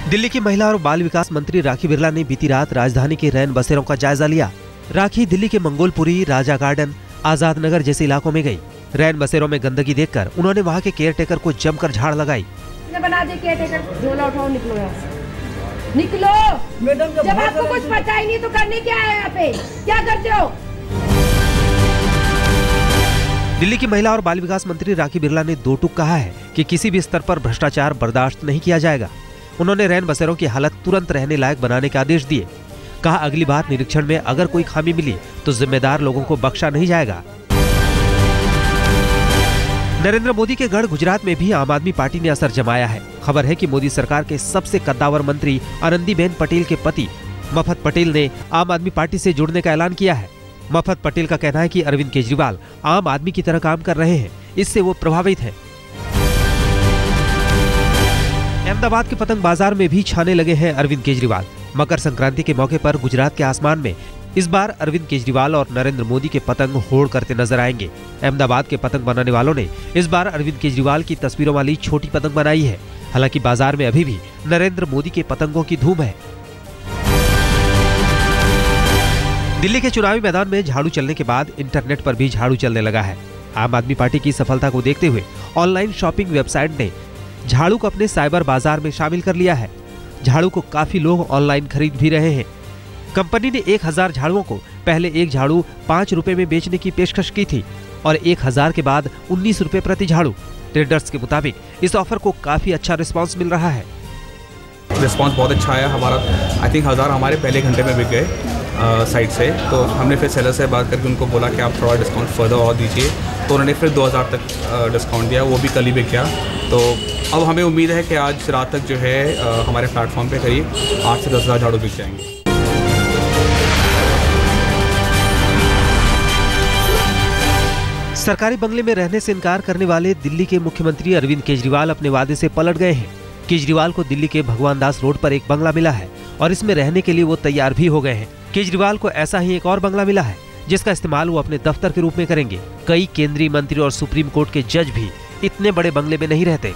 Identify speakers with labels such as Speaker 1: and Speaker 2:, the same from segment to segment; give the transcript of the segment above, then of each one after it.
Speaker 1: दिल्ली की महिला और बाल विकास मंत्री राखी बिरला ने बीती रात राजधानी के रैन बसेरों का जायजा लिया। राखी दिल्ली के मंगोलपुरी, राजा गार्डन, आजाद नगर जैसे इलाकों में गई। रैन बसेरों में गंदगी देखकर उन्होंने वहां के केयरटेकर को जमकर झाड़ लगाई।
Speaker 2: बना दे केयरटेकर, झोला उठाओ, निकलो यहाँ से, निकलो। मैडम जब आपको कुछ पता ही नहीं तो करने क्या है यहाँ पे, क्या करते हो?
Speaker 1: दिल्ली की महिला और बाल विकास मंत्री राखी बिरला ने दो टूक कहा है कि किसी भी स्तर पर भ्रष्टाचार बर्दाश्त नहीं किया जाएगा। उन्होंने रैन बसेरों की हालत तुरंत रहने लायक बनाने के आदेश दिए। कहा, अगली बार निरीक्षण में अगर कोई खामी मिली तो जिम्मेदार लोगों को बख्शा नहीं जाएगा। नरेंद्र मोदी के गढ़ गुजरात में भी आम आदमी पार्टी ने असर जमाया है। खबर है कि मोदी सरकार के सबसे कद्दावर मंत्री आनंदीबेन पटेल के पति मफत पटेल ने आम आदमी पार्टी से जुड़ने का ऐलान किया है। मफत पटेल का कहना है कि अरविंद केजरीवाल आम आदमी की तरह काम कर रहे हैं, इससे वो प्रभावित हैं। अहमदाबाद के पतंग बाजार में भी छाने लगे हैं अरविंद केजरीवाल। मकर संक्रांति के मौके पर गुजरात के आसमान में इस बार अरविंद केजरीवाल और नरेंद्र मोदी के पतंग होड़ करते नजर आएंगे। अहमदाबाद के पतंग बनाने वालों ने इस बार अरविंद केजरीवाल की तस्वीरों वाली छोटी पतंग बनाई है। हालांकि बाजार में अभी भी नरेंद्र मोदी के पतंगों की धूम है। दिल्ली के चुनावी मैदान में झाड़ू चलने के बाद इंटरनेट पर भी झाड़ू चलने लगा है। आम आदमी पार्टी की सफलता को देखते हुए ऑनलाइन शॉपिंग वेबसाइट ने झाड़ू को अपने साइबर बाजार में शामिल कर लिया है। झाड़ू को काफी लोग ऑनलाइन खरीद भी रहे हैं। कंपनी ने 1000 झाड़ुओं को पहले एक झाड़ू 5 रुपए में बेचने की पेशकश की थी और 1000 के बाद 19 रुपए प्रति झाड़ू। ट्रेडर्स के मुताबिक इस ऑफर को काफी अच्छा रिस्पांस मिल रहा है।
Speaker 3: रिस्पांस बहुत अच्छा आया हमारा। आई थिंक 1000 हमारे पहले घंटे में बिक गए साइट से। तो हमने फिर सेलर से बात करके उनको बोला कि आप थोड़ा डिस्काउंट फर्दर और दीजिए, तो उन्होंने फिर 2000 तक डिस्काउंट दिया, वो भी कल ही बिक गया। तो अब हमें उम्मीद है कि आज रात तक जो है हमारे प्लेटफॉर्म पे करीब 8 से 10,000 झाड़ू बिक जाएंगे।
Speaker 1: सरकारी बंगले में रहने से इनकार करने वाले दिल्ली के मुख्यमंत्री अरविंद केजरीवाल अपने वादे से पलट गए हैं। केजरीवाल को दिल्ली के भगवान दास रोड पर एक बंगला मिला है और इसमें रहने के लिए वो तैयार भी हो गए हैं। केजरीवाल को ऐसा ही एक और बंगला मिला है जिसका इस्तेमाल वो अपने दफ्तर के रूप में करेंगे। कई केंद्रीय मंत्री और सुप्रीम कोर्ट के जज भी इतने बड़े बंगले में नहीं रहते।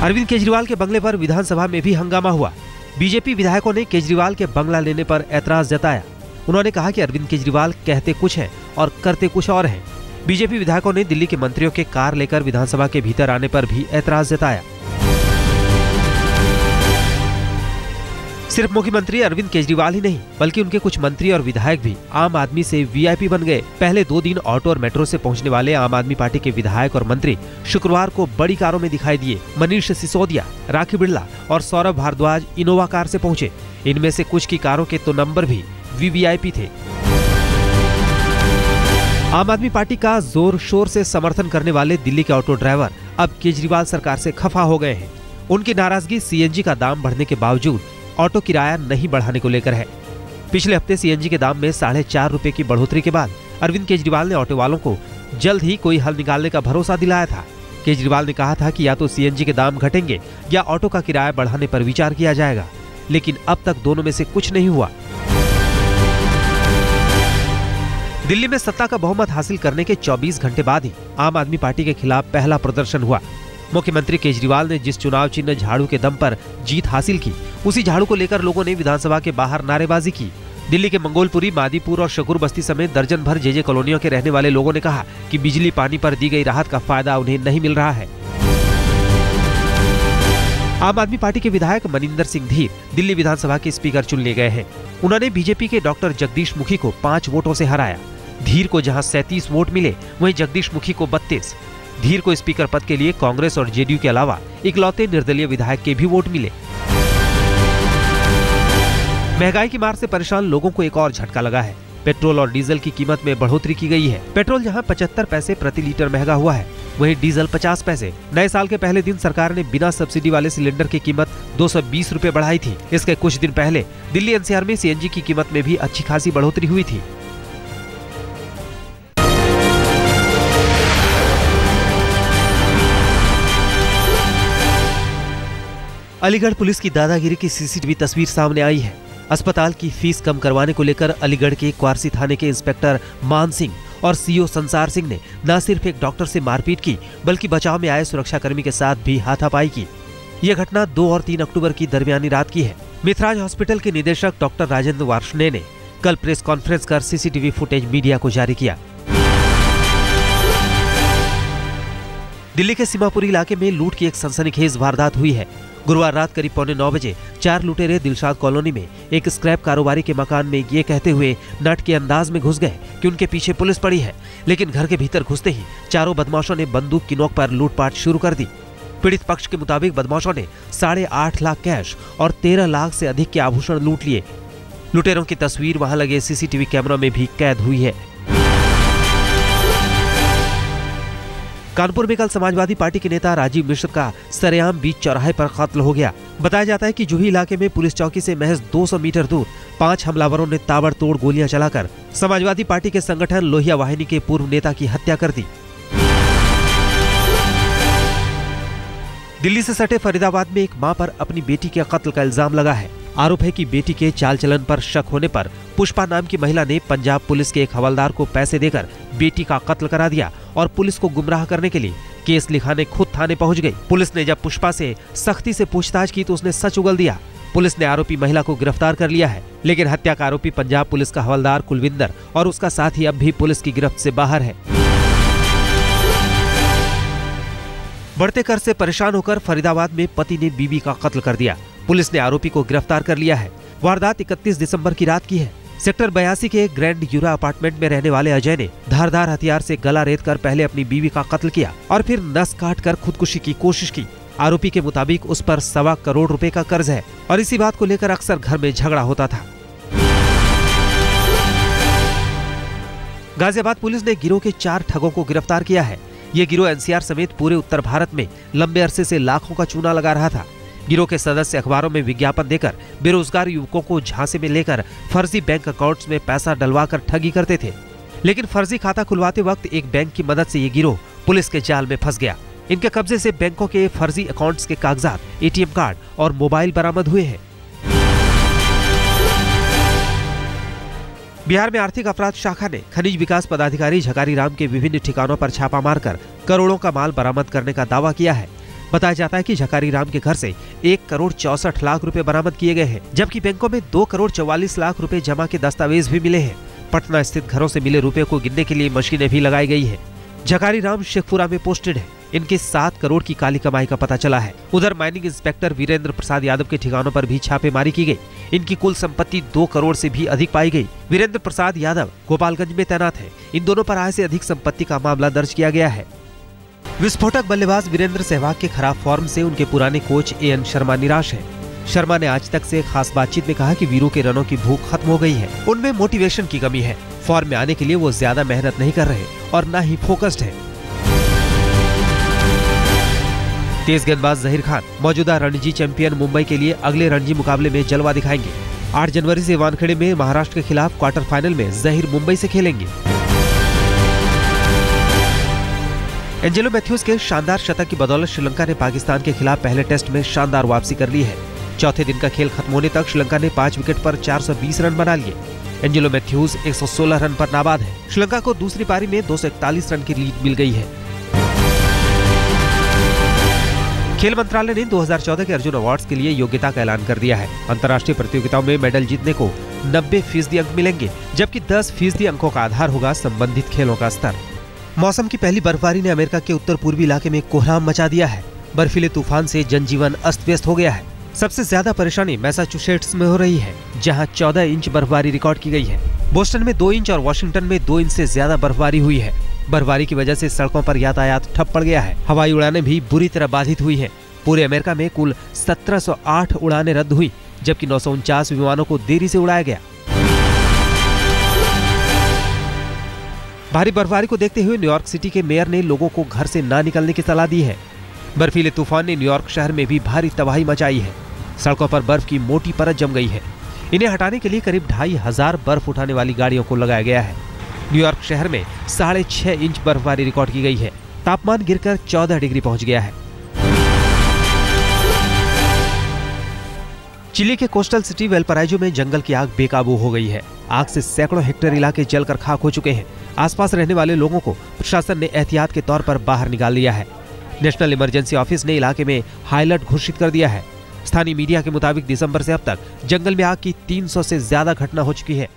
Speaker 1: अरविंद केजरीवाल के बंगले पर विधानसभा में भी हंगामा हुआ। बीजेपी विधायकों ने केजरीवाल के बंगला लेने पर ऐतराज जताया। उन्होंने कहा कि अरविंद केजरीवाल कहते कुछ है और करते कुछ और है। बीजेपी विधायकों ने दिल्ली के मंत्रियों के कार लेकर विधानसभा के भीतर आने पर भी ऐतराज जताया। सिर्फ मुख्यमंत्री अरविंद केजरीवाल ही नहीं बल्कि उनके कुछ मंत्री और विधायक भी आम आदमी से वीआईपी बन गए। पहले 2 दिन ऑटो और मेट्रो से पहुंचने वाले आम आदमी पार्टी के विधायक और मंत्री शुक्रवार को बड़ी कारों में दिखाई दिए। मनीष सिसोदिया, राखी बिरला और सौरभ भारद्वाज इनोवा कार से पहुंचे। इनमें से कुछ की कारों के तो नंबर भी वीवीआईपी थे। आम आदमी पार्टी का जोर शोर से समर्थन करने वाले दिल्ली के ऑटो ड्राइवर अब केजरीवाल सरकार से खफा हो गए हैं। उनकी नाराजगी सीएनजी का दाम बढ़ने के बावजूद ऑटो किराया नहीं बढ़ाने को लेकर है। पिछले हफ्ते सीएनजी के दाम में 4.5 रुपए की बढ़ोतरी के बाद अरविंद केजरीवाल ने ऑटो वालों को जल्द ही कोई हल निकालने का भरोसा दिलाया था। केजरीवाल ने कहा था कि या तो सीएनजी के दाम घटेंगे या ऑटो का किराया बढ़ाने पर विचार किया जाएगा, लेकिन अब तक दोनों में से कुछ नहीं हुआ। दिल्ली में सत्ता का बहुमत हासिल करने के 24 घंटे बाद ही आम आदमी पार्टी के खिलाफ पहला प्रदर्शन हुआ। मुख्यमंत्री केजरीवाल ने जिस चुनाव चिन्ह झाड़ू के दम पर जीत हासिल की, उसी झाड़ू को लेकर लोगों ने विधानसभा के बाहर नारेबाजी की। दिल्ली के मंगोलपुरी, मादीपुर और शकूर बस्ती समेत दर्जन भर जेजे कॉलोनियों के रहने वाले लोगों ने कहा कि बिजली पानी पर दी गई राहत का फायदा उन्हें नहीं मिल रहा है। आम आदमी पार्टी के विधायक मनिंदर सिंह धीर दिल्ली विधानसभा के स्पीकर चुन लिए गए हैं। उन्होंने बीजेपी के डॉक्टर जगदीश मुखी को 5 वोटों से हराया। धीर को जहां 37 वोट मिले, वहीं जगदीश मुखी को 32। धीर को स्पीकर पद के लिए कांग्रेस और जेडीयू के अलावा इकलौते निर्दलीय विधायक के भी वोट मिले। महंगाई की मार से परेशान लोगों को एक और झटका लगा है। पेट्रोल और डीजल की कीमत में बढ़ोतरी की गई है। पेट्रोल जहां 75 पैसे प्रति लीटर महंगा हुआ है, वहीं डीजल 50 पैसे। नए साल के पहले दिन सरकार ने बिना सब्सिडी वाले सिलेंडर की कीमत 220 रुपए बढ़ाई थी। इसके कुछ दिन पहले दिल्ली एनसीआर में सीएनजी की कीमत में भी अच्छी खासी बढ़ोतरी हुई थी। अलीगढ़ पुलिस की दादागिरी की सीसीटीवी तस्वीर सामने आई है। अस्पताल की फीस कम करवाने को लेकर अलीगढ़ के क्वारसी थाने के इंस्पेक्टर मान सिंह और सीओ संसार सिंह ने न सिर्फ एक डॉक्टर से मारपीट की, बल्कि बचाव में आए सुरक्षाकर्मी के साथ भी हाथापाई की। यह घटना 2 और 3 अक्टूबर की दरमियानी रात की है। मिथराज हॉस्पिटल के निदेशक डॉक्टर राजेंद्र वार्ष्णेय ने कल प्रेस कॉन्फ्रेंस कर सीसीटीवी फुटेज मीडिया को जारी किया। दिल्ली के सीमापुरी इलाके में लूट की एक सनसनीखेज वारदात हुई है। गुरुवार रात करीब 8:45 बजे 4 लुटेरे दिलशाद कॉलोनी में एक स्क्रैप कारोबारी के मकान में ये कहते हुए नट के अंदाज में घुस गए कि उनके पीछे पुलिस पड़ी है, लेकिन घर के भीतर घुसते ही चारों बदमाशों ने बंदूक की नोक पर लूटपाट शुरू कर दी। पीड़ित पक्ष के मुताबिक बदमाशों ने 8.5 लाख कैश और 13 लाख से अधिक के आभूषण लूट लिए। लुटेरों की तस्वीर वहां लगे सीसीटीवी कैमरों में भी कैद हुई है। कानपुर में कल समाजवादी पार्टी के नेता राजीव मिश्र का सरेआम बीच चौराहे पर कत्ल हो गया। बताया जाता है कि जुही इलाके में पुलिस चौकी से महज 200 मीटर दूर 5 हमलावरों ने ताबड़तोड़ गोलियां चलाकर समाजवादी पार्टी के संगठन लोहिया वाहिनी के पूर्व नेता की हत्या कर दी। दिल्ली से सटे फरीदाबाद में एक मां पर अपनी बेटी के कत्ल का इल्जाम लगा है। आरोप है कि बेटी के चाल चलन पर शक होने पर पुष्पा नाम की महिला ने पंजाब पुलिस के एक हवलदार को पैसे देकर बेटी का कत्ल करा दिया और पुलिस को गुमराह करने के लिए केस लिखाने खुद थाने पहुंच गई। पुलिस ने जब पुष्पा से सख्ती से पूछताछ की तो उसने सच उगल दिया। पुलिस ने आरोपी महिला को गिरफ्तार कर लिया है, लेकिन हत्या का आरोपी पंजाब पुलिस का हवलदार कुलविंदर और उसका साथी अब भी पुलिस की गिरफ्त से बाहर है। बढ़ते कर से परेशान होकर फरीदाबाद में पति ने बीवी का कत्ल कर दिया। पुलिस ने आरोपी को गिरफ्तार कर लिया है। वारदात 31 दिसंबर की रात की है। सेक्टर 82 के ग्रैंड यूरा अपार्टमेंट में रहने वाले अजय ने धारदार हथियार से गला रेतकर पहले अपनी बीवी का कत्ल किया और फिर नस काटकर खुदकुशी की कोशिश की। आरोपी के मुताबिक उस पर 1.25 करोड़ रुपए का कर्ज है और इसी बात को लेकर अक्सर घर में झगड़ा होता था। गाजियाबाद पुलिस ने गिरोह के 4 ठगों को गिरफ्तार किया है। ये गिरोह एनसीआर समेत पूरे उत्तर भारत में लंबे अरसे से लाखों का चूना लगा रहा था। गिरोह के सदस्य अखबारों में विज्ञापन देकर बेरोजगार युवकों को झांसे में लेकर फर्जी बैंक अकाउंट्स में पैसा डलवाकर ठगी करते थे, लेकिन फर्जी खाता खुलवाते वक्त एक बैंक की मदद से ये गिरोह पुलिस के जाल में फंस गया। इनके कब्जे से बैंकों के फर्जी अकाउंट्स के कागजात, एटीएम कार्ड और मोबाइल बरामद हुए हैं। बिहार में आर्थिक अपराध शाखा ने खनिज विकास पदाधिकारी झकारी राम के विभिन्न ठिकानों पर छापा मारकर करोड़ों का माल बरामद करने का दावा किया है। बताया जाता है कि झकारी राम के घर से 1 करोड़ 64 लाख रुपए बरामद किए गए हैं, जबकि बैंकों में 2 करोड़ 44 लाख रुपए जमा के दस्तावेज भी मिले हैं। पटना स्थित घरों से मिले रुपए को गिनने के लिए मशीनें भी लगाई गई है। झकारी राम शेखपुरा में पोस्टेड है। इनके 7 करोड़ की काली कमाई का पता चला है। उधर माइनिंग इंस्पेक्टर वीरेंद्र प्रसाद यादव के ठिकानों पर भी छापेमारी की गई। इनकी कुल संपत्ति 2 करोड़ से भी अधिक पाई गई। वीरेंद्र प्रसाद यादव गोपालगंज में तैनात है। इन दोनों पर आय से अधिक संपत्ति का मामला दर्ज किया गया है। विस्फोटक बल्लेबाज वीरेंद्र सहवाग के खराब फॉर्म से उनके पुराने कोच एएन शर्मा निराश है। शर्मा ने आज तक से खास बातचीत में कहा कि वीरों के रनों की भूख खत्म हो गई है। उनमें मोटिवेशन की कमी है। फॉर्म में आने के लिए वो ज्यादा मेहनत नहीं कर रहे और न ही फोकस्ड है। तेज गेंदबाज जहीर खान मौजूदा रणजी चैंपियन मुंबई के लिए अगले रणजी मुकाबले में जलवा दिखाएंगे। 8 जनवरी से वानखेड़े में महाराष्ट्र के खिलाफ क्वार्टर फाइनल में जहीर मुंबई से खेलेंगे। एंजेलो मैथ्यूज के शानदार शतक की बदौलत श्रीलंका ने पाकिस्तान के खिलाफ पहले टेस्ट में शानदार वापसी कर ली है। चौथे दिन का खेल खत्म होने तक श्रीलंका ने 5 विकेट पर 420 रन बना लिए। एंजेलो मैथ्यूज 116 रन पर नाबाद है। श्रीलंका को दूसरी पारी में 241 रन की लीड मिल गई है। खेल मंत्रालय ने 2014 के अर्जुन अवार्ड्स के लिए योग्यता का ऐलान कर दिया है। अंतर्राष्ट्रीय प्रतियोगिताओं में मेडल जीतने को 90% अंक मिलेंगे, जबकि 10% अंकों का आधार होगा संबंधित खेलों का स्तर। मौसम की पहली बर्फबारी ने अमेरिका के उत्तर पूर्वी इलाके में कोहराम मचा दिया है। बर्फीले तूफान से जनजीवन अस्त व्यस्त हो गया है। सबसे ज्यादा परेशानी मैसाचुसेट्स में हो रही है, जहां 14 इंच बर्फबारी रिकॉर्ड की गई है। बोस्टन में 2 इंच और वाशिंगटन में 2 इंच से ज्यादा बर्फबारी हुई है। बर्फबारी की वजह से सड़कों पर यातायात ठप पड़ गया है। हवाई उड़ानें भी बुरी तरह बाधित हुई है। पूरे अमेरिका में कुल 1708 उड़ानें रद्द हुई, जबकि 949 विमानों को देरी से उड़ाया गया। भारी बर्फबारी को देखते हुए न्यूयॉर्क सिटी के मेयर ने लोगों को घर से ना निकलने की सलाह दी है। बर्फीले तूफान ने न्यूयॉर्क शहर में भी भारी तबाही मचाई है। सड़कों पर बर्फ की मोटी परत जम गई है। इन्हें हटाने के लिए करीब 2500 बर्फ उठाने वाली गाड़ियों को लगाया गया है। न्यूयॉर्क शहर में 6.5 इंच बर्फबारी रिकॉर्ड की गई है। तापमान गिरकर 14 डिग्री पहुंच गया है। चिली के कोस्टल सिटी वेलपराइजो में जंगल की आग बेकाबू हो गई है। आग से सैकड़ों हेक्टेयर इलाके जलकर खाक हो चुके हैं। आसपास रहने वाले लोगों को प्रशासन ने एहतियात के तौर पर बाहर निकाल लिया है। नेशनल इमरजेंसी ऑफिस ने इलाके में हाई अलर्ट घोषित कर दिया है। स्थानीय मीडिया के मुताबिक दिसंबर से अब तक जंगल में आग की 300 से ज्यादा घटना हो चुकी है।